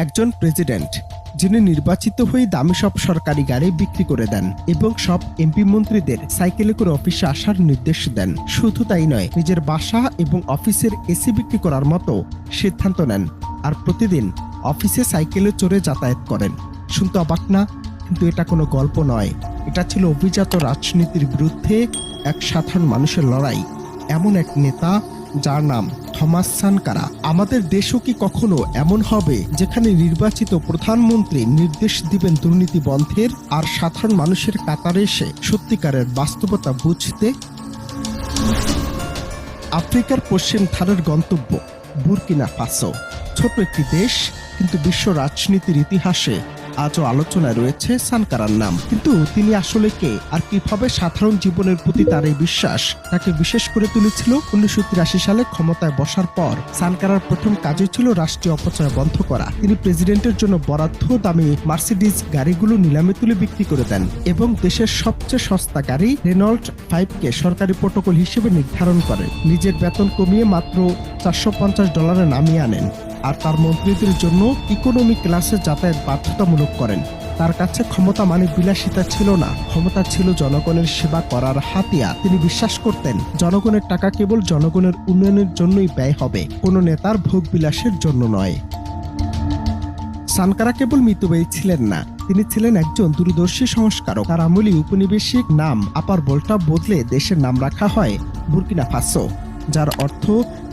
একজন প্রেসিডেন্ট যিনি নির্বাচিত হয়ে দামি সব সরকারি গাড়ি বিক্রি করে দেন এবং সব এমপি মন্ত্রীদের সাইকেলে করে অফিসে আসার নির্দেশ দেন। শুধু তাই নয়, নিজের বাসা এবং অফিসের এসি বিক্রি করার মতো সিদ্ধান্ত নেন আর প্রতিদিন অফিসে সাইকেলে চড়ে যাতায়াত করেন। শুনতে অবাক না? কিন্তু এটা কোনো গল্প নয়, এটা ছিল অভিজাত রাজনীতির বিরুদ্ধে এক সাধারণ মানুষের লড়াই। এমন এক নেতা যার নাম থমাস সানকারা। আমাদের দেশও কি কখনো এমন হবে যেখানে নির্বাচিত প্রধানমন্ত্রী নির্দেশ দিবেন দুর্নীতি বন্ধের আর সাধারণ মানুষের কাতারে এসে সত্যিকারের বাস্তবতা বুঝতে? আফ্রিকার পশ্চিম ধারের গন্তব্য বুরকিনা ফাসো। ছোট একটি দেশ, কিন্তু বিশ্ব রাজনীতির ইতিহাসে আজও আলোচনায় রয়েছে সানকারার নাম। কিন্তু তিনি আসলে কে আর কিভাবে সাধারণ জীবনের প্রতি তার এই বিশ্বাস তাকে বিশেষ করে তুলেছিল? 1983 সালে ক্ষমতায় বসার পর সানকারার প্রথম কাজই ছিল রাষ্ট্রীয় অপচয় বন্ধ করা। তিনি প্রেসিডেন্টের জন্য বরাদ্দ দামি মার্সিডিজ গাড়িগুলো নিলামে তুলে বিক্রি করে দেন এবং দেশের সবচেয়ে সস্তা গাড়ি রেনল্ট 5কে সরকারি প্রোটোকল হিসেবে নির্ধারণ করেন। নিজের বেতন কমিয়ে মাত্র $450 নামিয়ে আনেন আর তার মন্ত্রীদের জন্য ইকোনমি ক্লাসে যাতায়াত বাধ্যতামূলক করেন। তার কাছে ক্ষমতা মানে বিলাসিতা ছিল না, ক্ষমতা ছিল জনগণের সেবা করার হাতিয়ার। তিনি বিশ্বাস করতেন জনগণের টাকা কেবল জনগণের উন্নয়নের জন্যই ব্যয় হবে, কোনো নেতার ভোগ বিলাসের জন্য নয়। সানকারা কেবল মিতব্যয়ী ছিলেন না, তিনি ছিলেন একজন দূরদর্শী সংস্কারক। তার আমলে উপনিবেশিক নাম আপার বোল্টা বদলে দেশের নাম রাখা হয় বুরকিনা ফাসো, যার অর্থ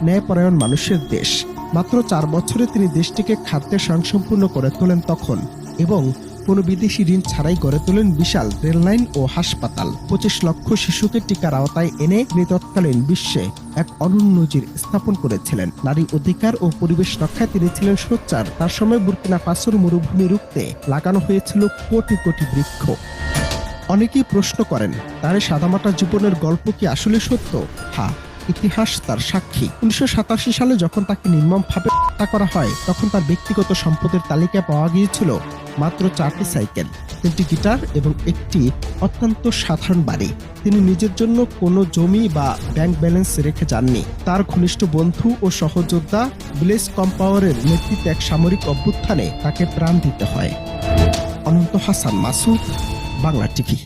ন্যায়পরায়ণ মানুষের দেশ। মাত্র 4 বছরে তিনি দেশটিকে খাদ্যে স্বয়ংসম্পূর্ণ করে তোলেন তখন, এবং কোনো বিদেশি ঋণ ছাড়াই গড়ে তোলেন বিশাল রেললাইন ও হাসপাতাল। 25 লক্ষ শিশুকে টিকার আওতায় এনে তিনি তৎকালীন বিশ্বে এক অনন্য নজির স্থাপন করেছিলেন। নারী অধিকার ও পরিবেশ রক্ষায় তিনি ছিলেন সোচ্চার। তার সময় বুরকিনা ফাসোর মরুভূমি রুখতে লাগানো হয়েছিল কোটি কোটি বৃক্ষ। অনেকেই প্রশ্ন করেন, তার সাদামাটা জীবনের গল্প কি আসলে সত্য? হ্যাঁ, ইতিহাস তার সাক্ষী। 1987 সালে যখন তাকে নির্মমভাবে হত্যা করা হয়, তখন তার ব্যক্তিগত সম্পদের তালিকায় পাওয়া গিয়েছিল মাত্র 4টি সাইকেল, 3টি গিটার এবং একটি অত্যন্ত সাধারণ বাড়ি। তিনি নিজের জন্য কোনো জমি বা ব্যাংক ব্যালেন্স রেখে যাননি। তার ঘনিষ্ঠ বন্ধু ও সহযোদ্ধা ব্লেস কম্পাওয়ারের নেতৃত্বে এক সামরিক অভ্যুত্থানে তাকে প্রাণ দিতে হয়। অনন্ত হাসান মাসুদ, বাংলা টিভি।